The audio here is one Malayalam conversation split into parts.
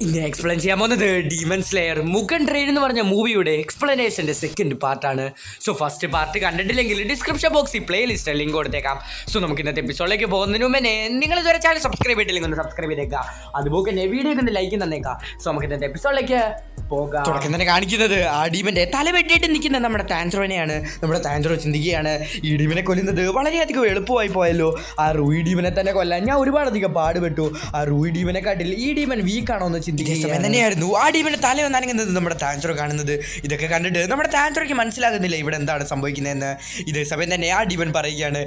ഇന്ന് എക്സ്പ്ലെയിൻ ചെയ്യാൻ പോകുന്നത് ഡീമൺ സ്ലെയർ മുഗൻ ട്രെയിൻ എന്ന് പറഞ്ഞ മൂവിയുടെ എക്സ്പ്ലനേഷൻ്റെ സെക്കൻഡ് പാർട്ടാണ്. സോ ഫസ്റ്റ് പാർട്ട് കണ്ടിട്ടില്ലെങ്കിൽ ഡിസ്ക്രിപ്ഷൻ ബോക്സിൽ പ്ലേ ലിസ്റ്റ് ലിങ്ക് കൊടുത്തേക്കാം. സോ നമുക്ക് ഇന്നത്തെ എപ്പിസോഡിലേക്ക് പോകുന്നതിന് മുമ്പേ നിങ്ങൾ ഇതുവരെ ചാനൽ സബ്സ്ക്രൈബ് ചെയ്തില്ലെങ്കിൽ ഒന്ന് സബ്സ്ക്രൈബ് ചെയ്തേക്കാം. അതുപോലെ തന്നെ വീഡിയോ ഒന്ന് ലൈക്ക് തന്നേക്കാം. സോ നമുക്ക് ഇന്നത്തെ എപ്പിസോഡിലേക്ക് പോകാം. തുടക്കം തന്നെ കാണിക്കുന്നത് ആ ഡീമൻ്റെ തല വെട്ടിയിട്ട് നിൽക്കുന്ന നമ്മുടെ താൻസ്രോനെയാണ്. നമ്മുടെ താൻസ്രോ ചിന്തിക്കുകയാണ്, ഈ ഡീമനെ കൊല്ലുന്നത് വളരെയധികം എളുപ്പമായി പോയല്ലോ. ആ റൂയി ഡീമനെ തന്നെ കൊല്ലാൻ ഞാൻ ഒരുപാടധികം പാടുപെട്ടു. ആ റൂയി ഡീമനെ കാട്ടിൽ ഈ ഡീമൻ വീക്കാണോ എന്ന് ചിന്തിക്കുക തന്നെയായിരുന്നു. ആ ഡീമന്റെ തല ഒന്നനങ്ങുന്നത് നമ്മുടെ താൻസ്രോ കാണുന്നത്. ഇതൊക്കെ കണ്ടിട്ട് നമ്മുടെ താൻസ്രോയ്ക്ക് മനസ്സിലാകുന്നില്ല ഇവിടെ എന്താണ് സംഭവിക്കുന്നതെന്ന്. ഇതേ സമയം തന്നെ ആ ഡീമൻ പറയുകയാണ്,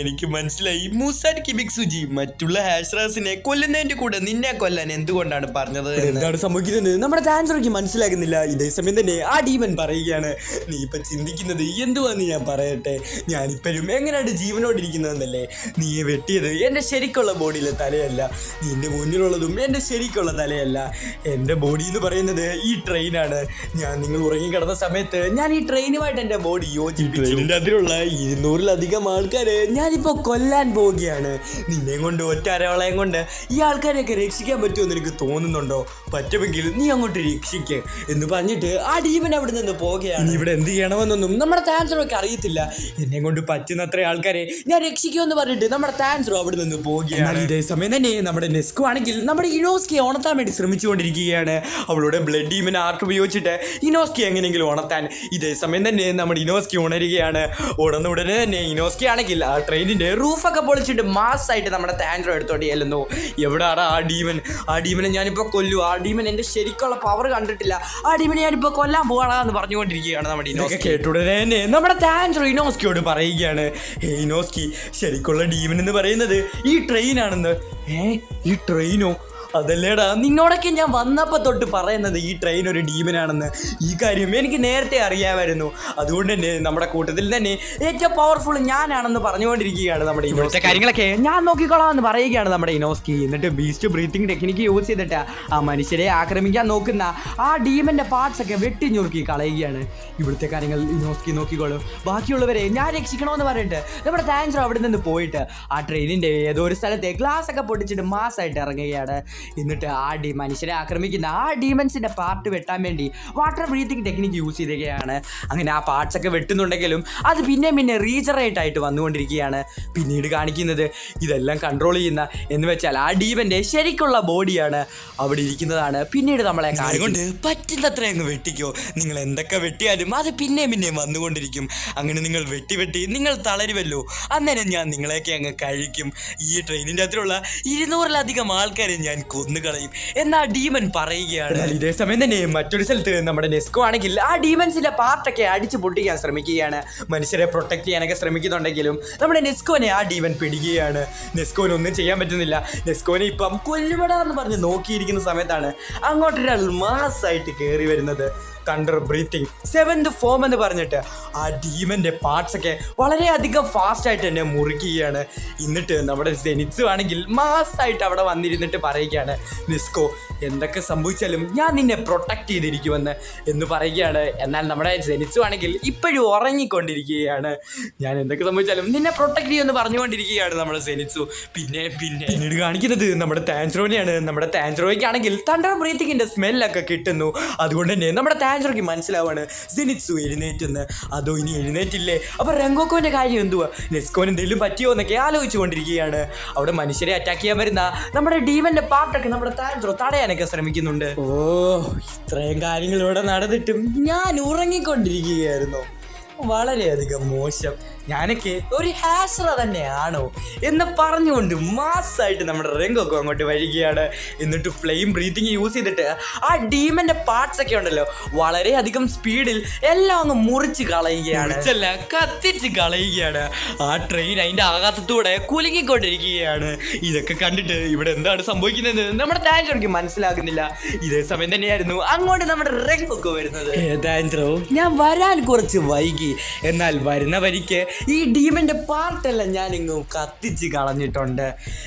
എനിക്ക് മനസ്സിലായി മുസാൻ കിബിക്സുജി മറ്റുള്ള ഹാഷ്റാസിനെ കൊല്ലുന്നതിന്റെ കൂടെ നിന്നെ കൊല്ലാൻ എന്തുകൊണ്ടാണ് പറഞ്ഞത്. എന്താണ് സംഭവിക്കുന്നത് നമ്മുടെ താൻസ്രോയ്ക്ക് മനസ്സിലാകുന്നില്ല. ഇതേ സമയം തന്നെ ആ ഡീമൻ പറയുകയാണ്, നീ ഇപ്പൊ ചിന്തിക്കുന്നത് എന്തുവാന്ന് ഞാൻ പറയട്ടെ. ഞാനിപ്പോഴും എങ്ങനെയാണ് ജീവനോടിരിക്കുന്നതെന്നല്ലേ. നീ വെട്ടിയത് എൻ്റെ ശരിക്കുള്ള ബോഡിയിലെ തലയല്ല, നിന്റെ മുന്നിലുള്ളതും എൻ്റെ ശരിക്കുള്ള തലയല്ല. എൻ്റെ ബോഡി എന്ന് പറയുന്നത് ഈ ട്രെയിനാണ്. നിങ്ങൾ ഉറങ്ങിക്കിടന്ന സമയത്ത് ഞാൻ ഈ ട്രെയിനുമായിട്ട് എൻ്റെ ബോഡി യോജിപ്പിച്ചു. ട്രെയിനിൻ്റെ അതിലുള്ള 200-ലധികം ആൾക്കാരെ ഞാനിപ്പോൾ കൊല്ലാൻ പോവുകയാണ്. നിന്നെ കൊണ്ട് ഒറ്റ അരവളയം കൊണ്ട് ഈ ആൾക്കാരെയൊക്കെ രക്ഷിക്കാൻ പറ്റുമെന്ന് എനിക്ക് തോന്നുന്നുണ്ടോ? പറ്റുമെങ്കിൽ നീ അങ്ങോട്ട് രക്ഷിക്കുക എന്ന് പറഞ്ഞിട്ട് ആ ഡീമൻ അവിടെ നിന്ന് പോവുകയാണ്. ഇവിടെ എന്ത് ചെയ്യണമെന്നൊന്നും നമ്മുടെ താൻസ്രോയ്ക്ക് അറിയത്തില്ല. എന്നെ കൊണ്ട് പറ്റുന്നത്ര ആൾക്കാരെ ഞാൻ രക്ഷിക്കുമെന്ന് പറഞ്ഞിട്ട് നമ്മുടെ താൻസ്രോ അവിടെ നിന്ന് പോവുകയാണ്. ഇതേ സമയം തന്നെ നമ്മുടെ നെസ്കോ ആണെങ്കിൽ നമ്മുടെ ഇനോസ്കിയെ ഉണർത്താൻ വേണ്ടി ശ്രമിച്ചുകൊണ്ടിരിക്കുകയാണ്. അവളുടെ ബ്ലഡ് ഡീമൻ ആർട്ട് ഉപയോഗിച്ചിട്ട് ഇനോസ്കി എങ്ങനെയെങ്കിലും ഉണർത്താൻ. ഇതേ സമയം തന്നെ നമ്മുടെ ഇനോസ്കി ഉണരുകയാണ്. ഉടനെ തന്നെ ഇനോസ്കി ആണെങ്കിൽ ആ ട്രെയിനിൻ്റെ റൂഫൊക്കെ പൊളിച്ചിട്ട് മാസ്സായിട്ട് നമ്മുടെ താൻസ്രോ എടുത്തോണ്ട് ചെല്ലുന്നു. എവിടെയാണ് ആ ഡീമൻ? ആ ഡീമനെ ഞാനിപ്പോൾ കൊല്ലു. ആ ഡീമൻ എൻ്റെ ശരിക്കുള്ള പവർ കണ്ടിട്ടില്ല. ആ ഡീമനെ ഞാനിപ്പോൾ കൊല്ലാൻ പോകണം എന്ന് പറഞ്ഞുകൊണ്ടിരിക്കുകയാണ് നമ്മുടെ ഇനോസ്കി. കേട്ടുടനെ തന്നെ നമ്മുടെ താൻസ്രോ ഇനോസ്കിയോട് പറയുകയാണ്, ഇനോസ്കി ശരിക്കുള്ള ഡീമൻ എന്ന് പറയുന്നത് ഈ ട്രെയിനാണെന്ന്. ഈ ട്രെയിനോ? അതല്ലേടാ, നിന്നോടൊക്കെ ഞാൻ വന്നപ്പോൾ തൊട്ട് പറയുന്നത് ഈ ട്രെയിൻ ഒരു ഡീമനാണെന്ന്. ഈ കാര്യം എനിക്ക് നേരത്തെ അറിയാമായിരുന്നു. അതുകൊണ്ട് തന്നെ നമ്മുടെ കൂട്ടത്തിൽ തന്നെ ഏറ്റവും പവർഫുൾ ഞാനാണെന്ന് പറഞ്ഞുകൊണ്ടിരിക്കുകയാണ് നമ്മുടെ ഇവിടുത്തെ കാര്യങ്ങളൊക്കെ ഞാൻ നോക്കിക്കോളാം എന്ന് പറയുകയാണ് നമ്മുടെ ഇനോസ്കി. എന്നിട്ട് ബീസ്റ്റ് ബ്രീത്തിങ് ടെക്നിക്ക് യൂസ് ചെയ്തിട്ട് ആ മനുഷ്യരെ ആക്രമിക്കാൻ നോക്കുന്ന ആ ഡീമൻ്റെ പാർട്സ് ഒക്കെ വെട്ടിഞ്ഞുറുക്കി കളയുകയാണ്. ഇവിടുത്തെ കാര്യങ്ങൾ ഇനോസ്കി നോക്കിക്കോളും. ബാക്കിയുള്ളവരെ ഞാൻ രക്ഷിക്കണമെന്ന് പറഞ്ഞിട്ട് നമ്മുടെ താൻസ്രോ അവിടെ നിന്ന് പോയിട്ട് ആ ട്രെയിനിൻ്റെ ഏതോ ഒരു സ്ഥലത്തെ ഗ്ലാസ് ഒക്കെ പൊട്ടിച്ചിട്ട് മാസ്സായിട്ട് ഇറങ്ങുകയാണ്. എന്നിട്ട് ആ മനുഷ്യരെ ആക്രമിക്കുന്ന ആ ഡീമൻസിൻ്റെ പാർട്ട് വെട്ടാൻ വേണ്ടി വാട്ടർ ബ്രീത്തിങ് ടെക്നിക്ക് യൂസ് ചെയ്യുകയാണ്. അങ്ങനെ ആ പാർട്സ് ഒക്കെ വെട്ടുന്നുണ്ടെങ്കിലും അത് പിന്നെ റീജറേറ്റ് ആയിട്ട് വന്നുകൊണ്ടിരിക്കുകയാണ്. പിന്നീട് കാണിക്കുന്നത് ഇതെല്ലാം കൺട്രോൾ ചെയ്യുന്ന എന്ന് വെച്ചാൽ ആ ഡീമൻ്റെ ശരിക്കുള്ള ബോഡിയാണ് അവിടെ ഇരിക്കുന്നതാണ്. പിന്നീട് നമ്മളെ കൊണ്ട് പറ്റുന്നത്ര അങ്ങ് വെട്ടിക്കോ. നിങ്ങൾ എന്തൊക്കെ വെട്ടിയാലും അത് പിന്നെയും വന്നുകൊണ്ടിരിക്കും. അങ്ങനെ നിങ്ങൾ വെട്ടി നിങ്ങൾ തളരുമല്ലോ, അന്നേരം ഞാൻ നിങ്ങളെയൊക്കെ അങ്ങ് കഴിക്കും. ഈ ട്രെയിനിൻ്റെ അതിലുള്ള 200-ലധികം ആൾക്കാരെ ഞാൻ കൊന്നുകളയും എന്നാ ഡീമൻ പറയുകയാണ്. ഇതേ സമയം തന്നെ മറ്റൊരു സ്ഥലത്ത് നമ്മുടെ നെസ്കോ ആണെങ്കിൽ ആ ഡീമൻസിന്റെ പാർട്ടൊക്കെ അടിച്ചു പൊട്ടിക്കാൻ ശ്രമിക്കുകയാണ്. മനുഷ്യരെ പ്രൊട്ടക്ട് ചെയ്യാനൊക്കെ ശ്രമിക്കുന്നുണ്ടെങ്കിലും നമ്മുടെ നെസ്കോനെ ആ ഡീമൻ പിടിക്കുകയാണ്. നെസ്കോനെ ഒന്നും ചെയ്യാൻ പറ്റുന്നില്ല. നെസ്കോനെ ഇപ്പം കൊല്ലുപെടാന്ന് പറഞ്ഞ് നോക്കിയിരിക്കുന്ന സമയത്താണ് അങ്ങോട്ടൊരാൾ മാസ്സായിട്ട് കയറി വരുന്നത്. തണ്ടർ ബ്രീത്തിങ് 7th ഫോം എന്ന് പറഞ്ഞിട്ട് ആ ഡീമൻ്റെ പാർട്സൊക്കെ വളരെയധികം ഫാസ്റ്റായിട്ട് തന്നെ മുറിക്കുകയാണ്. എന്നിട്ട് നമ്മുടെ സെനിറ്റ്സ് ആണെങ്കിൽ മാസ്സായിട്ട് അവിടെ വന്നിരുന്നിട്ട് പറയുകയാണ്, നെസ്കോ എന്തൊക്കെ സംഭവിച്ചാലും ഞാൻ നിന്നെ പ്രൊട്ടക്റ്റ് ചെയ്തിരിക്കുമെന്ന് എന്ന് പറയുകയാണ്. എന്നാൽ നമ്മുടെ സെനിറ്റ്സ് ആണെങ്കിൽ ഇപ്പോഴും ഉറങ്ങിക്കൊണ്ടിരിക്കുകയാണ്. ഞാൻ എന്തൊക്കെ സംഭവിച്ചാലും നിന്നെ പ്രൊട്ടക്റ്റ് ചെയ്യുമെന്ന് പറഞ്ഞുകൊണ്ടിരിക്കുകയാണ് നമ്മുടെ സെനിറ്റ്സു. പിന്നീട് കാണിക്കുന്നത് നമ്മുടെ താൻസ്രോനെയാണ്. നമ്മുടെ താൻസ്രോയ്ക്കാണെങ്കിൽ തണ്ടർ ബ്രീത്തിങ്ങിൻ്റെ സ്മെല്ലൊക്കെ കിട്ടുന്നു. അതുകൊണ്ട് തന്നെ നമ്മുടെ താൻസ്രോയ്ക്ക് മനസ്സിലാവാണ് സെനിറ്റ്സു എഴുന്നേറ്റെന്ന്. അതോ ഇനി എഴുന്നേറ്റില്ലേ? അപ്പോൾ റെങ്കോക്കോൻ്റെ കാര്യം എന്തുവാ? നെസ്കോന് എന്തെങ്കിലും പറ്റിയോ എന്നൊക്കെ ആലോചിച്ചു കൊണ്ടിരിക്കുകയാണ്. അവിടെ മനുഷ്യരെ അറ്റാക്ക് ചെയ്യാൻ വരുന്ന നമ്മുടെ ഡീമൻ്റെ പാർട്ടൊക്കെ നമ്മുടെ താൻസ്രോ തടയാനൊക്കെ ശ്രമിക്കുന്നുണ്ട്. ഇത്രയും കാര്യങ്ങൾ ഇവിടെ നടന്നിട്ടും ഞാൻ ഉറങ്ങിക്കൊണ്ടിരിക്കുകയായിരുന്നു. വളരെയധികം മോശം. ഞാനൊക്കെ ഒരു ഹാഷറ തന്നെയാണോ എന്ന് പറഞ്ഞുകൊണ്ട് മാസ്സായിട്ട് നമ്മുടെ റെങ്കോക്കോ അങ്ങോട്ട് വരികയാണ്. എന്നിട്ട് ഫ്ലെയിം ബ്രീത്തിങ് യൂസ് ചെയ്തിട്ട് ആ ഡീമൻ്റെ പാർട്സ് ഒക്കെ ഉണ്ടല്ലോ വളരെയധികം സ്പീഡിൽ എല്ലാം അങ്ങ് മുറിച്ച് കളയുകയാണ്. കത്തിച്ച് കളയുകയാണ്. ആ ട്രെയിൻ അതിൻ്റെ ആഘാതത്തോടെ കുലുങ്ങിക്കൊണ്ടിരിക്കുകയാണ്. ഇതൊക്കെ കണ്ടിട്ട് ഇവിടെ എന്താണ് സംഭവിക്കുന്നതെന്ന് നമ്മുടെ താൻസ്രോയ്ക്ക് മനസ്സിലാകുന്നില്ല. ഇതേ സമയം തന്നെയായിരുന്നു അങ്ങോട്ട് നമ്മുടെ റെങ്കോക്കോ വരുന്നത്. താൻസ്രോ, ഞാൻ വരാൻ കുറച്ച് വൈകി. എന്നാൽ വരുന്ന വരിക്ക് ഈ ഡീമൻ്റെ പാർട്ടെല്ലാം ഞാനിങ്ങും കത്തിച്ച് കളഞ്ഞിട്ടുണ്ട്.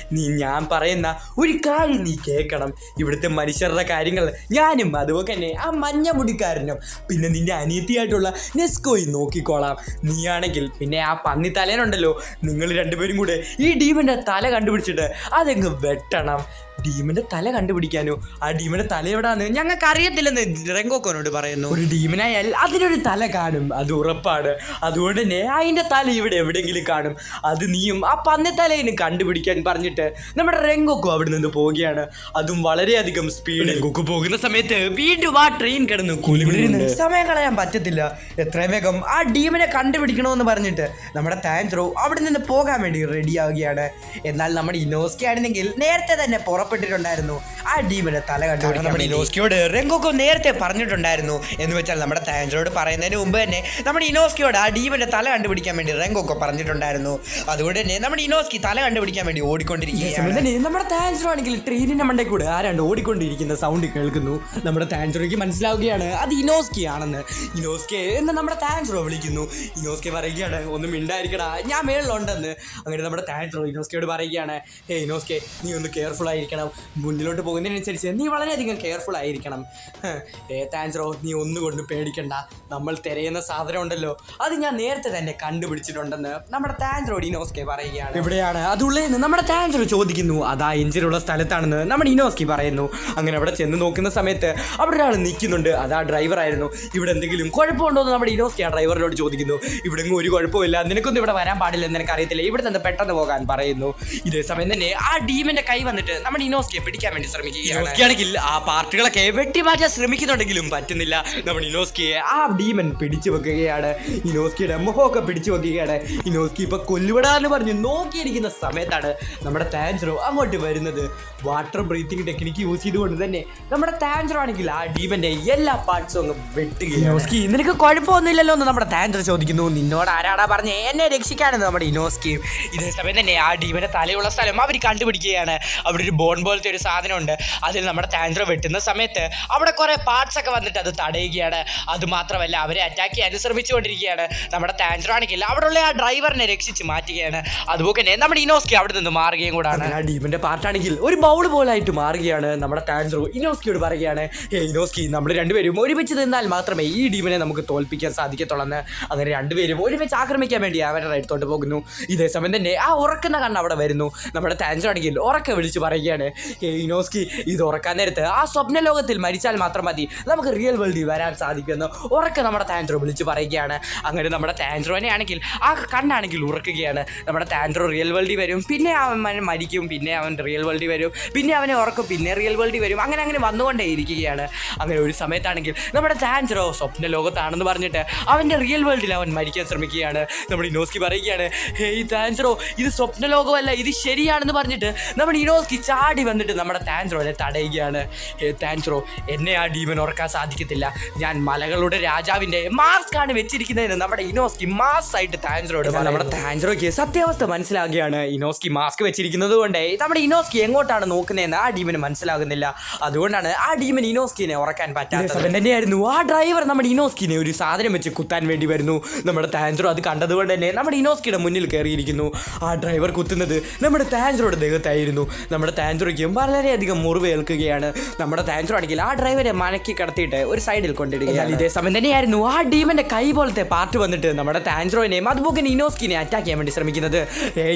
ഞാൻ പറയുന്ന ഒരു കാര്യം നീ കേൾക്കണം. ഇവിടുത്തെ മനുഷ്യരുടെ കാര്യങ്ങൾ ഞാനും അതുപോലെ തന്നെ ആ മഞ്ഞ മുടിക്കാരനും പിന്നെ നിന്റെ അനിയത്തിയായിട്ടുള്ള നെസ്കോയും നോക്കിക്കോളാം. നീയാണെങ്കിൽ പിന്നെ ആ പന്നി തലേനുണ്ടല്ലോ, നിങ്ങൾ രണ്ടുപേരും കൂടെ ഈ ഡീമൻ്റെ തല കണ്ടുപിടിച്ചിട്ട് അതങ്ങ് വെട്ടണം. ഡീമന്റെ തല കണ്ടുപിടിക്കാനോ? ആ ഡീമന്റെ തല എവിടാന്ന് ഞങ്ങൾക്ക് അറിയത്തില്ലെന്ന് റെങ്കോക്കോനോട് പറയുന്നു. ഒരു ഡീമനായാൽ അതിനൊരു തല കാണും, അത് ഉറപ്പാണ്. അതുകൊണ്ട് തന്നെ അതിന്റെ തല ഇവിടെ എവിടെയെങ്കിലും കാണും. അത് നീയും ആ പന്നിത്തലേന് കണ്ടുപിടിക്കാൻ പറഞ്ഞിട്ട് നമ്മുടെ റെങ്കോക്കോ അവിടെ നിന്ന് പോവുകയാണ്. അതും വളരെയധികം സ്പീഡ്. റെങ്കോക്കോ പോകുന്ന സമയത്ത് വീണ്ടും ആ ട്രെയിൻ കിടന്നു കുലുവിലിരുന്ന് സമയം കളയാൻ പറ്റത്തില്ല. എത്രയും വേഗം ആ ഡീമനെ കണ്ടുപിടിക്കണമെന്ന് പറഞ്ഞിട്ട് നമ്മുടെ താൻജറോ അവിടെ നിന്ന് പോകാൻ വേണ്ടി റെഡി ആവുകയാണ്. എന്നാൽ നമ്മുടെ ഇനോസ്കി ആയിരുന്നെങ്കിൽ നേരത്തെ തന്നെ പുറപ്പെട്ടിട്ടുണ്ടായിരുന്നു ആ ഡീമന്റെ തല കണ്ടുപിടിക്കാൻ. നമ്മുടെ ഇനോസ്കിയോട് റെങ്കോക്കോ നേരത്തെ പറഞ്ഞിട്ടുണ്ടായിരുന്നു. എന്ന് വെച്ചാൽ നമ്മുടെ താൻജറോട് പറയുന്നതിന് മുമ്പ് തന്നെ നമ്മുടെ ഇനോസ്കിയോട് ആ ഡീമന്റെ തല കണ്ടുപിടിക്കാൻ വേണ്ടി റെങ്കോക്കോ പറഞ്ഞിട്ടുണ്ടായിരുന്നു. അതുകൊണ്ട് തന്നെ നമ്മുടെ ഇനോസ്കി തല കണ്ടുപിടിക്കാൻ വേണ്ടി ഓടിക്കൊണ്ടിരിക്കുകയാണ്. നമ്മുടെ താൻജറോ ആണെങ്കിൽ ട്രെയിനിന്റെ മണ്ടയിൽ കൂടെ ആരാണ്ട് ഓടിക്കൊണ്ടിരിക്കുന്ന സൗണ്ട് കേൾക്കുന്നു. നമ്മുടെ താൻജറോയ്ക്ക് മനസ്സിലാവുകയാണ് അത് ഇനോസ്കി ആണെന്ന്. ഇനോസ്കെ എന്ന് നമ്മുടെ താൻജറോ വിളിക്കുന്നു. ഇനോസ്കെ പറയുകയാണ് ഒന്നും മിണ്ടായിരിക്കടാ, ഞാൻ മേളിലുണ്ടെന്ന്. അങ്ങനെ നമ്മുടെ താൻജറോ ഇനോസ്കയോട് പറയുകയാണ്, ഹേ ഇനോസ്കെ, നീ ഒന്ന് കെയർഫുൾ ആയിരിക്കണം. മുന്നിലോട്ട് പോകുന്നതിനനുസരിച്ച് നീ വളരെയധികം കെയർഫുൾ ആയിരിക്കണം. താൻജറോ, നീ ഒന്നുകൊണ്ട് പേടിക്കണ്ട. നമ്മൾ തിരയുന്ന സാധനം ഉണ്ടല്ലോ, അത് ഞാൻ നേരത്തെ തന്നെ കണ്ടുപിടിച്ചിട്ടുണ്ടെന്ന് നമ്മുടെ താൻജറോട് ഇനോസ്കെ പറയുകയാണ്. എവിടെയാണ് അതുള്ളതെന്ന് നമ്മുടെ താൻജറോ ചോദിക്കുന്നു. അതാ എഞ്ചിനുള്ള സ്ഥലത്താണെന്ന് നമ്മുടെ ഇനോസ്കി പറയുന്നു. അങ്ങനെ അവിടെ ചെന്ന് നോക്കുന്ന സമയത്ത് അവിടെ ഒരാൾ നിൽക്കുന്നുണ്ട്. അതാ ഡ്രൈവർ ആയിരുന്നു. ഇവിടെ എന്തെങ്കിലും കുഴപ്പമുണ്ടോ എന്ന് നമ്മുടെ ഇനോസ്കി ആ ഡ്രൈവറിനോട് ചോദിക്കുന്നു. ഇവിടെ ഒരു കുഴപ്പമില്ല, നിനക്കൊന്നും ഇവിടെ വരാൻ പാടില്ലെന്ന് എനിക്കറിയത്തില്ല, ഇവിടെ നിന്ന് പെട്ടെന്ന് പോകാൻ പറയുന്നു. ഇതേ സമയം തന്നെ ആ ഡീമന്റെ കൈ വന്നിട്ട് നമ്മുടെ ഇനോസ്കിയെ പിടിക്കാൻ വേണ്ടി ശ്രമിക്കുകയാണെങ്കിൽ ആ പാർട്ടികളൊക്കെ വെട്ടിമാറ്റാൻ ശ്രമിക്കുന്നുണ്ടെങ്കിലും പറ്റുന്നില്ല. നമ്മുടെ ഇനോസ്കിയെ ആ ഡീമൻ പിടിച്ചു വെക്കുകയാണ്. ഇനോസ്കിയുടെ മുഖമൊക്കെ പിടിച്ചു വെക്കുകയാണ്. ഇനോസ്കി ഇപ്പൊ കൊല്ലുവിടാന്ന് പറഞ്ഞ് നോക്കിയിരിക്കുന്ന സമയത്താണ് നമ്മുടെ താൻജറോ അങ്ങോട്ട് വരുന്നത്. വാട്ടർ ബ്രീത്തിങ് ടെക്നിക്ക് യൂസ് ചെയ്തുകൊണ്ട് തന്നെ നമ്മുടെ താൻജറോ ആണെങ്കിൽ ആ ഡീമന്റെ എല്ലാ പാർട്സും അങ്ങ് വെട്ടുകയാണ്. ഇനോസ്കി, നിനക്ക് കുഴപ്പമൊന്നുമില്ലല്ലോ എന്ന് നമ്മുടെ താൻജറോ ചോദിക്കുന്നു. നിന്നോട് ആരാടാ പറഞ്ഞേ എന്നെ രക്ഷിക്കാനെന്ന് നമ്മുടെ ഇനോസ്കി. ഇതേ സമയം തന്നെ ആ ഡീമന്റെ തലയുള്ള സ്ഥലം അവർ കണ്ടുപിടിക്കുകയാണ്. അവിടെ ഒരു ബോൺ പോലത്തെ ഒരു സാധനമുണ്ട്. അതിൽ നമ്മുടെ താൻജറോ വെട്ടുന്ന സമയത്ത് അവിടെ കുറെ പാർട്സ് ഒക്കെ വന്നിട്ട് അത് തടയുകയാണ്. അതുമാത്രമല്ല അവരെ അറ്റാക്ക് ചെയ്യാൻ ശ്രമിച്ചുകൊണ്ടിരിക്കുകയാണ്. നമ്മുടെ താൻജറോ ആണെങ്കിൽ അവിടെയുള്ള ആ ഡ്രൈവറിനെ രക്ഷിച്ച് മാറ്റുകയാണ്. അതുപോലെ തന്നെ നമ്മുടെ ഇനോസ്കി അവിടെ നിന്ന് മാറുകയും കൂടാണ്. ആ ഡീമന്റെ പാർട്ടാണെങ്കിൽ ഒരു ബൗൾ പോലായിട്ട് മാറുകയാണ്. നമ്മുടെ താൻജറോ ഇനോസ്കിയോട് പറയുകയാണ്, ഇനോസ്കി, നമ്മൾ രണ്ടുപേരും ഒരുമിച്ച് നിന്നാൽ മാത്രമേ ഈ ഡീമനെ നമുക്ക് തോൽപ്പിക്കാൻ സാധിക്കത്തുള്ളെന്ന്. അങ്ങനെ രണ്ടുപേരും ഒരുമിച്ച് ആക്രമിക്കാൻ വേണ്ടി അവരുടെ അടുത്തോട്ട് പോകുന്നു. ഇതേ സമയം തന്നെ ആ ഉറക്കുന്ന കണ്ണ് അവിടെ വരുന്നു. നമ്മുടെ താൻജറോ ആണെങ്കിൽ ഉറക്കെ വിളിച്ച് പറയുകയാണ്, ഇനോസ്കി, ഇത് ഉറക്കാൻ നേരത്ത് ആ സ്വപ്ന ലോകത്തിൽ മരിച്ചാൽ മാത്രം മതി നമുക്ക് റിയൽ വേൾഡിൽ വരാൻ സാധിക്കുമെന്ന് ഉറക്കെ നമ്മുടെ താൻജറോ വിളിച്ച് പറയുകയാണ്. അങ്ങനെ നമ്മുടെ താൻജറോനെ ആണെങ്കിൽ ആ കണ്ണാണെങ്കിൽ ഉറക്കുകയാണ്. നമ്മുടെ താൻജറോ റിയൽ വേൾഡിൽ വരും, പിന്നെ അവൻ മരിക്കും, പിന്നെ അവൻ റിയൽ വേൾഡിൽ വരും, പിന്നെ അവനെ ഉറക്കും, പിന്നെ റിയൽ വേൾഡിൽ വരും. അങ്ങനെ അങ്ങനെ വന്നുകൊണ്ടേ ഇരിക്കുകയാണ്. അങ്ങനെ ഒരു സമയത്താണെങ്കിൽ നമ്മുടെ താൻജറോ സ്വപ്ന ലോകത്താണെന്ന് പറഞ്ഞിട്ട് അവൻ്റെ റിയൽ വേൾഡിൽ അവൻ മരിക്കാൻ ശ്രമിക്കുകയാണ്. നമ്മുടെ ഇനോസ്കി പറയുകയാണ്, ഹേയ് താൻജറോ, ഇത് സ്വപ്ന ലോകമല്ല, ഇത് ശരിയാണെന്ന് പറഞ്ഞിട്ട് നമ്മുടെ ഇനോസ്കി ചാടി വന്നിട്ട് നമ്മുടെ താൻജറോനെ തടയുകയാണ്. താൻജറോ, എന്നെ ആ ഡീമൻ ഉറക്കാൻ സാധിക്കത്തില്ല. ഞാൻ മലകളുടെ രാജാവിൻ്റെ മാസ്ക് ആണ് വെച്ചിരിക്കുന്നതെന്ന് നമ്മുടെ ഇനോസ്കി മാസ് ആയിട്ട് താൻജറോട്. നമ്മുടെ താൻജറോയ്ക്ക് സത്യാവസ്ഥ മനസ്സിലാകുകയാണ്. ഇനോസ്കി മാസ്ക് വെച്ചിരിക്കുന്നത് കൊണ്ട് നമ്മുടെ ഇനോസ്കി എങ്ങോട്ടാണ് നോക്കുന്നതെന്ന് ആ ഡീമന് മനസ്സിലാകുന്നില്ല. അതുകൊണ്ടാണ് ആ ഡീമൻ ഇനോസ്കിനെ ഉറക്കാൻ പറ്റാത്തത്. തന്നെയായിരുന്നു ആ ഡ്രൈവർ നമ്മുടെ ഇനോസ്കിനെ ഒരു സാധനം വെച്ച് കുത്താൻ വേണ്ടി വരുന്നു. നമ്മുടെ താൻജറോ അത് കണ്ടതുകൊണ്ട് തന്നെ നമ്മുടെ ഇനോസ്കിയുടെ മുന്നിൽ കയറിയിരിക്കുന്നു. ആ ഡ്രൈവർ കുത്തുന്നത് നമ്മുടെ താൻജറോയുടെ ദേഹത്തായിരുന്നു. നമ്മുടെ താൻജറോയ്ക്കും വളരെയധികം മുറിവ് ഏൽക്കുകയാണ്. നമ്മുടെ താൻജറോ ആണെങ്കിൽ ആ ഡ്രൈവറെ മനക്കി കടത്തിയിട്ട് ഒരു സൈഡിൽ കൊണ്ടിടുകയാണ്. ഇതേ സമയം തന്നെയായിരുന്നു ആ ഡീമന്റെ കൈ പോലത്തെ പാർട്ട് വന്നിട്ട് നമ്മുടെ താൻജറോനെയും അതുപോലെ ഇനോസ്കിനെ അറ്റാക്ക് ചെയ്യാൻ വേണ്ടി ശ്രമിക്കുന്നത്.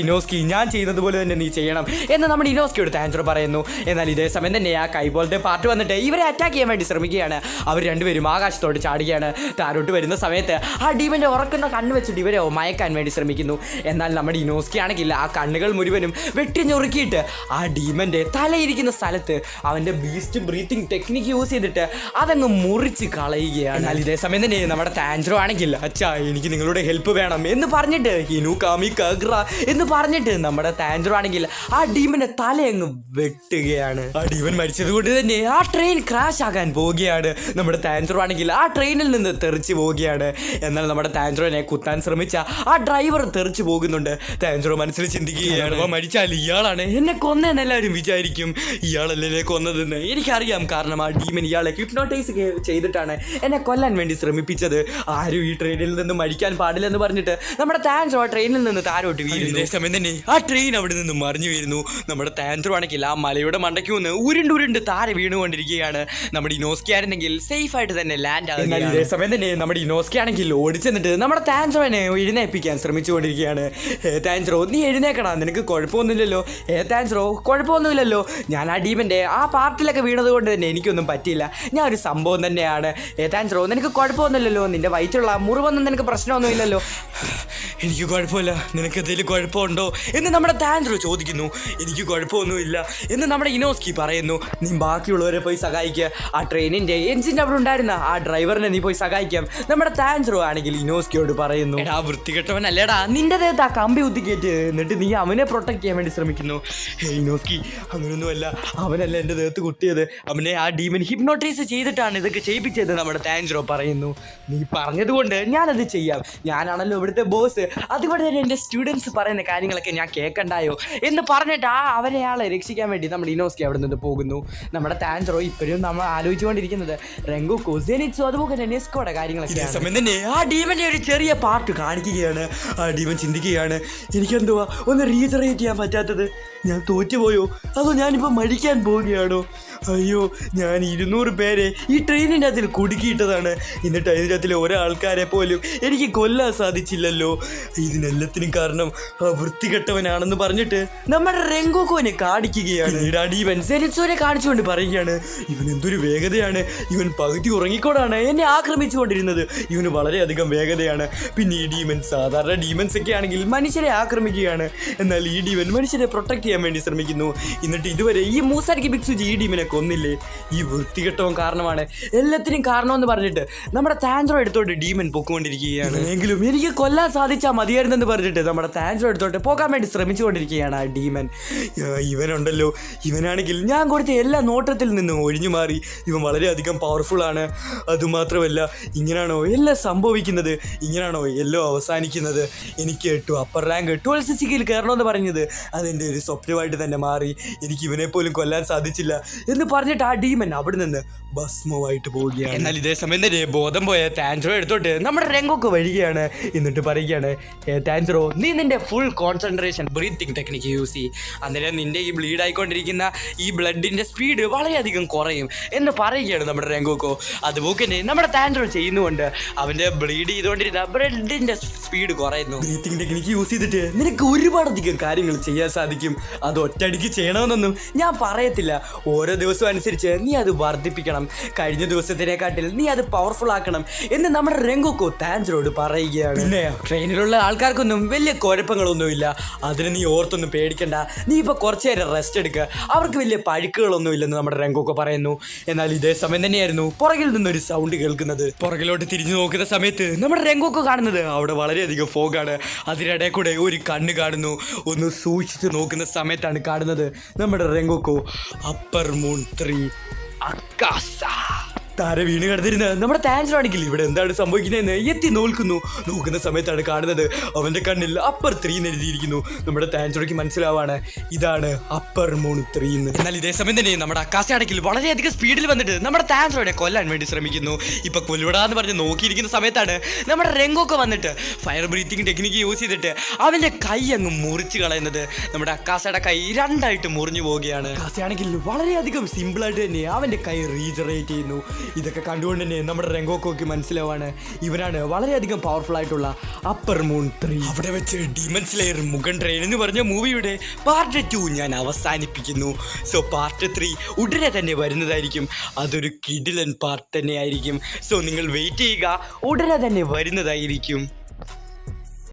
ഇനോസ്കി, ഞാൻ ചെയ്യുന്നത് പോലെ തന്നെ നീ ചെയ്യണം എന്ന് നമ്മുടെ ഇനോസ്കിയോട് താൻജറോ പറയുന്നു. എന്നാൽ ഇതേ സമയം തന്നെ ആ കൈ പോലത്തെ പാർട്ട് വന്നിട്ട് ഇവരെ അറ്റാക്ക് ചെയ്യാൻ വേണ്ടി ശ്രമിക്കുകയാണ്. അവർ രണ്ടുപേരും ആകാശത്തോട് ചാടുകയാണ്. താരോട്ട് വരുന്ന സമയത്ത് ആ ഡീമന്റെ ഉറക്കുന്ന കണ്ണ് വെച്ചിട്ട് ഇവരെ മയക്കാൻ വേണ്ടി ശ്രമിക്കുന്നു. എന്നാൽ നമ്മുടെ ഇനോസ്കി ആണെങ്കിൽ ആ കണ്ണുകൾ മുഴുവനും വെട്ടി ഞൊറുക്കിയിട്ട് ആ ഡീമന്റെ തലയിരിക്കുന്ന സ്ഥലത്ത് അവന്റെ ബീസ്റ്റ് ബ്രീത്തിങ് ടെക്നിക്ക് യൂസ് ചെയ്തിട്ട് അതങ്ങ് മുറിച്ച് കളയുകയാണ്. എന്നാൽ ഇതേ സമയം തന്നെ നമ്മുടെ താൻജറോ ആണെങ്കിൽ, അച്ഛാ, എനിക്ക് നിങ്ങളുടെ ഹെൽപ്പ് വേണം എന്ന് പറഞ്ഞിട്ട് ഹിനു കാമി കഗ്ര എന്ന് പറഞ്ഞിട്ട് നമ്മുടെ താൻജറോ ആണെങ്കിൽ ആ ഡീമന്റെ തലയങ്ങ് വെട്ടുകയാണ്. ആ ഡീമൻ മരിച്ചത് കൊണ്ട് തന്നെ ആ ട്രെയിൻ ക്രാഷ് ആകാൻ പോവുകയാണ്. നമ്മുടെ താൻജറോ ആണെങ്കിൽ ആ ട്രെയിനിൽ നിന്ന് തെറിച്ച് പോവുകയാണ്. എന്നാൽ നമ്മുടെ താൻജറോനെ കുത്താൻ ശ്രമിച്ച ആ ഡ്രൈവർ തെറിച്ച് പോകുന്നുണ്ട്. താൻജറോ മനസ്സിൽ ചിന്തിക്കുകയാണ്, മരിച്ചാൽ ഇയാളാണ് എന്നെ കൊന്നതെന്ന് എല്ലാവരും വിചാരിക്കും. ഇയാളല്ലേ കൊന്നതെന്ന് എനിക്കറിയാം. കാരണം ആ ഡീമൻ ഇയാളെ ഹിപ്നോട്ടൈസ് ചെയ്തിട്ടാണ് എന്നെ കൊല്ലാൻ വേണ്ടി ശ്രമിപ്പിച്ചത്. ആരും ഈ ട്രെയിനിൽ നിന്ന് മരിക്കാൻ പാടില്ലെന്ന് പറഞ്ഞിട്ട് നമ്മുടെ താൻജറോ ട്രെയിനിൽ നിന്ന് താരോട്ട് വീഴുന്നു. അതേ സമയം തന്നെ ആ ട്രെയിൻ അവിടെ നിന്ന് മറിഞ്ഞു വീഴുന്നു. നമ്മുടെ താൻജറോ ആണെങ്കിൽ ആ മലയുടെ മണ്ടയ്ക്ക് വന്ന് ഉരുണ്ടുരുണ്ട് താരെ വീണുകൊണ്ടിരിക്കുകയാണ്. നമ്മുടെ ഇനോസ്കി ആയിരുന്നെങ്കിൽ സേഫ് ആയിട്ട് തന്നെ ലാൻഡ് ആകും. ഇതേ സമയം തന്നെ നമ്മുടെ ഇനോസ്കി ആണെങ്കിൽ ഓടിച്ചെന്നിട്ട് നമ്മുടെ താൻജറോനെ എഴുന്നേൽപ്പിക്കാൻ ശ്രമിച്ചുകൊണ്ടിരിക്കുകയാണ്. താൻജറോ, നീ എഴുന്നേക്കടാ, നിനക്ക് കുഴപ്പമൊന്നുമില്ലല്ലോ. താൻജറോ, കുഴപ്പമൊന്നുമില്ല, കുഴപ്പമൊന്നുമില്ലല്ലോ, ഞാൻ ആ ഡീമൻ്റെ ആ പാർട്ടിലൊക്കെ വീണത് കൊണ്ട് തന്നെ എനിക്കൊന്നും പറ്റിയില്ല, ഞാൻ ഒരു സംഭവം തന്നെയാണ്. താൻസ്രോ, നിനക്ക് കുഴപ്പമൊന്നുമില്ലല്ലോ, നിൻ്റെ വയറ്റിലുള്ള മുറിവൊന്നും നിനക്ക് പ്രശ്നമൊന്നുമില്ലല്ലോ? എനിക്ക് കുഴപ്പമില്ല, നിനക്ക് എന്തെങ്കിലും കുഴപ്പമുണ്ടോ എന്ന് നമ്മുടെ താൻസ്രോ ചോദിക്കുന്നു. എനിക്ക് കുഴപ്പമൊന്നുമില്ല എന്ന് നമ്മുടെ ഇനോസ്കി പറയുന്നു. നീ ബാക്കിയുള്ളവരെ പോയി സഹായിക്കുക, ആ ട്രെയിനിൻ്റെ എൻജിൻ്റെ അവിടെ ഉണ്ടായിരുന്ന ആ ഡ്രൈവറിനെ നീ പോയി സഹായിക്കാം. നമ്മുടെ താൻസ്രോ ആണെങ്കിൽ ഇനോസ്കിയോട് പറയുന്നു, എടാ വൃത്തികെട്ടവനല്ലേടാ, നിന്റെ ദേഹത്ത് ആ കമ്പി കുത്തിക്കേറ്റ് എന്നിട്ട് നീ അവനെ പ്രൊട്ടക്ട് ചെയ്യാൻ വേണ്ടി ശ്രമിക്കുന്നു. ഇനോസ്കി, അങ്ങനൊന്നുമല്ല, അവനല്ല എൻ്റെ ദേഹത്ത് കുത്തിയത്, അവനെ ആ ഡീമൻ ഹിപ്നോട്ടൈസ് ചെയ്തിട്ടാണ് ഇതൊക്കെ ചെയ്യിപ്പിച്ചത് നമ്മുടെ താൻസ്രോ പറയുന്നു. നീ പറഞ്ഞതുകൊണ്ട് ഞാനത് ചെയ്യാം, ഞാനാണല്ലോ ഇവിടുത്തെ ബോസ്, അതുകൊണ്ട് തന്നെ എൻ്റെ സ്റ്റുഡൻസ് പറയുന്ന കാര്യങ്ങളൊക്കെ ഞാൻ കേൾക്കണ്ടായോ എന്ന് പറഞ്ഞിട്ട് അവരെയാളെ രക്ഷിക്കാൻ വേണ്ടി നമ്മുടെ ഇനോസ്കി അവിടെ നിന്ന് പോകുന്നു. നമ്മുടെ താൻസ്രോ ഇപ്പോഴും നമ്മൾ ആലോചിച്ചുകൊണ്ടിരിക്കുന്നത് റെങ്കോക്കു, സെനിറ്റ്സു, അതുപോലെ തന്നെ നെസ്കോയുടെ കാര്യങ്ങളൊക്കെ. സമയം തന്നെ ആ ഡീമൻ്റെ ഒരു ചെറിയ പാർട്ട് കാണിക്കുകയാണ്. ആ ഡീമൻ ചിന്തിക്കുകയാണ്, എനിക്കെന്തുവാ ഒന്ന് റീജറേറ്റ് ചെയ്യാൻ പറ്റാത്തത്, ഞാൻ തോറ്റുപോയോ അതോ ഞാനിപ്പോൾ മരിക്കാൻ പോവുകയാണോ? അയ്യോ, ഞാൻ 200 പേരെ ഈ ട്രെയിനിൻ്റെ അതിൽ കുടുക്കിയിട്ടതാണ്, എന്നിട്ട് അതിൻ്റെ അതിൽ ഒരാൾക്കാരെ പോലും എനിക്ക് കൊല്ലാൻ സാധിച്ചില്ലല്ലോ. ഇതിനെല്ലാത്തിനും കാരണം ആ വൃത്തികെട്ടവനാണെന്ന് പറഞ്ഞിട്ട് നമ്മുടെ റെങ്കോക്കുവിനെ കാണിക്കുകയാണ്. ഡീമൻ സെനിറ്റ്സുവിനെ കാണിച്ചുകൊണ്ട് പറയുകയാണ്, ഇവൻ എന്തൊരു വേഗതയാണ്, ഇവൻ പകുതി ഉറങ്ങിക്കോടാണ് എന്നെ ആക്രമിച്ചുകൊണ്ടിരുന്നത്, ഇവന് വളരെയധികം വേഗതയാണ്. പിന്നെ ഈ ഡീമൻ സാധാരണ ഡീമൻസ് ഒക്കെ ആണെങ്കിൽ മനുഷ്യരെ ആക്രമിക്കുകയാണ്, എന്നാൽ ഈ ഡീമൻ മനുഷ്യരെ പ്രൊട്ടക്ട് ചെയ്യാൻ വേണ്ടി ശ്രമിക്കുന്നു. എന്നിട്ട് ഇതുവരെ ഈ മൂസാരിക്ക് ബിക്സുജി ഈ ഡീമനെ കൊന്നില്ലേ, ഈ വൃത്തികെട്ടവൻ കാരണമാണ് എല്ലാത്തിനും കാരണമെന്ന് പറഞ്ഞിട്ട് നമ്മുടെ താൻസ്രോ എടുത്തോട്ട് ഡീമൻ പൊക്കുകൊണ്ടിരിക്കുകയാണ്. എങ്കിലും എനിക്ക് കൊല്ലാൻ സാധിച്ചാൽ മതിയായിരുന്നെന്ന് പറഞ്ഞിട്ട് നമ്മുടെ താൻസ്രോ എടുത്തോട്ട് പോകാൻ വേണ്ടി ശ്രമിച്ചുകൊണ്ടിരിക്കുകയാണ് ആ ഡീമൻ. ഇവനുണ്ടല്ലോ, ഇവനാണെങ്കിൽ ഞാൻ കൊടുത്ത എല്ലാ നോട്ടത്തിൽ നിന്നും ഒഴിഞ്ഞു മാറി, ഇവൻ വളരെയധികം പവർഫുള്ളാണ്. അതുമാത്രമല്ല, ഇങ്ങനെയാണോ എല്ലാം സംഭവിക്കുന്നത്, ഇങ്ങനെയാണോ എല്ലാം അവസാനിക്കുന്നത്? എനിക്ക് അപ്പർ റാങ്ക് 1260 കയറണമെന്ന് പറഞ്ഞത് അതെൻ്റെ ഒരു സ്വപ്നമായിട്ട് തന്നെ മാറി, എനിക്ക് ഇവനെ പോലും കൊല്ലാൻ സാധിച്ചില്ല എന്ന് പറഞ്ഞിട്ട് ആ ഡീമൻ അവിടെ നിന്ന് ഭസ്മമായിട്ട് പോവുകയാണ്. എന്നാൽ ഇതേ സമയം തന്നെ ബോധം പോയ താൻസ്രോ എടുത്തോട്ട് നമ്മുടെ രംഗോക്ക് വരികയാണ്. എന്നിട്ട് പറയുകയാണ്, താൻസ്രോ, നീ നിന്റെ full concentration breathing technique use ചെയ്യും, അന്നേരം നിന്റെ ഈ ബ്ലീഡ് ആയിക്കൊണ്ടിരിക്കുന്ന ഈ ബ്ലഡിൻ്റെ സ്പീഡ് വളരെയധികം കുറയും എന്ന് പറയുകയാണ് നമ്മുടെ രംഗോക്കോ. അതുപോലെ തന്നെ നമ്മുടെ താൻസ്രോ ചെയ്യുന്നുകൊണ്ട് അവൻ്റെ ബ്ലീഡ് ചെയ്തുകൊണ്ടിരുന്ന ബ്ലഡിൻ്റെ സ്പീഡ് കുറയുന്നു. ബ്രീത്തിങ് ടെക്നിക്ക് യൂസ് ചെയ്തിട്ട് നിനക്ക് ഒരുപാടധികം കാര്യങ്ങൾ ചെയ്യാൻ സാധിക്കും, അത് ഒറ്റയടിക്ക് ചെയ്യണമെന്നൊന്നും ഞാൻ പറയത്തില്ല, ഓരോ ദിവസവും അനുസരിച്ച് നീ അത് വർദ്ധിപ്പിക്കണം, കഴിഞ്ഞ ദിവസത്തിനെക്കാട്ടിൽ നീ അത് പവർഫുൾ ആക്കണം എന്ന് നമ്മുടെ രംഗോക്കോ താൻസ്രോട് പറയുകയാണ്. പിന്നെ ട്രെയിനിലുള്ള ആൾക്കാർക്കൊന്നും വലിയ കുഴപ്പങ്ങളൊന്നുമില്ല, അതിന് നീ ഓർത്തൊന്നും പേടിക്കണ്ട, നീ ഇപ്പോൾ കുറച്ച് നേരം റെസ്റ്റ് എടുക്കുക, അവർക്ക് വലിയ പഴുക്കുകളൊന്നും ഇല്ലെന്ന് നമ്മുടെ രംഗോക്കോ പറയുന്നു. എന്നാൽ ഇതേ സമയം തന്നെയായിരുന്നു പുറകിൽ നിന്നൊരു സൗണ്ട് കേൾക്കുന്നത്. പുറകിലോട്ട് തിരിഞ്ഞു നോക്കുന്ന സമയത്ത് നമ്മുടെ രംഗോക്കോ കാണുന്നത് അവിടെ വളരെയധികം ഫോഗാണ്. അതിനിടയിൽ കൂടെ ഒരു കണ്ണ് കാണുന്നു. ഒന്ന് സൂക്ഷിച്ച് നോക്കുന്ന സമയത്താണ് കാണുന്നത് നമ്മുടെ രംഗോക്കോ അപ്പർ മൂൺ 3 അക്കാസ താര വീണ് കിടന്നിരുന്ന് നമ്മുടെ താൻസ്രോ ആണെങ്കിൽ ഇവിടെ എന്താണ് സംഭവിക്കുന്നതെന്ന് എത്തി നോക്കുന്ന സമയത്താണ് കാണുന്നത് അവൻ്റെ കണ്ണിൽ അപ്പർ 3 എന്ന് എഴുതിയിരിക്കുന്നു. നമ്മുടെ താൻസ്രോയ്ക്ക് മനസ്സിലാവാണ് ഇതാണ് അപ്പർ മൂൺ 3 എന്ന്. എന്നാൽ ഇതേ സമയം തന്നെ നമ്മുടെ അക്കാസ ആണെങ്കിൽ വളരെയധികം സ്പീഡിൽ വന്നിട്ട് നമ്മുടെ താൻസ്രോയെ കൊല്ലാൻ വേണ്ടി ശ്രമിക്കുന്നു. ഇപ്പൊ കൊല്ലുവിടാന്ന് പറഞ്ഞ് നോക്കിയിരിക്കുന്ന സമയത്താണ് നമ്മുടെ രംഗോക്ക് വന്നിട്ട് ഫയർ ബ്രീത്തിങ് ടെക്നിക്ക് യൂസ് ചെയ്തിട്ട് അവൻ്റെ കൈ അങ്ങ് മുറിച്ച് കളയുന്നത്. നമ്മുടെ അക്കാസയുടെ കൈ 2ആയിട്ട് മുറിഞ്ഞു പോവുകയാണ്. അക്കാസയാണെങ്കിൽ വളരെയധികം സിമ്പിളായിട്ട് തന്നെ അവൻ്റെ കൈ റീജറേറ്റ് ചെയ്യുന്നു. ഇതൊക്കെ കണ്ടുകൊണ്ട് തന്നെ നമ്മുടെ രംഗോക്കോക്ക് മനസ്സിലാവാണ് ഇവനാണ് വളരെയധികം പവർഫുൾ ആയിട്ടുള്ള അപ്പർ മൂൺ 3. അവിടെ വെച്ച് ഡീമൺ സ്ലെയർ മുഗൻ ട്രെയിൻ എന്ന് പറഞ്ഞ മൂവിയുടെ പാർട്ട് 2 ഞാൻ അവസാനിപ്പിക്കുന്നു. സോ പാർട്ട് 3 ഉടനെ തന്നെ വരുന്നതായിരിക്കും, അതൊരു കിടിലൻ പാർട്ട് തന്നെ ആയിരിക്കും. സോ നിങ്ങൾ വെയിറ്റ് ചെയ്യുക, ഉടനെ തന്നെ വരുന്നതായിരിക്കും.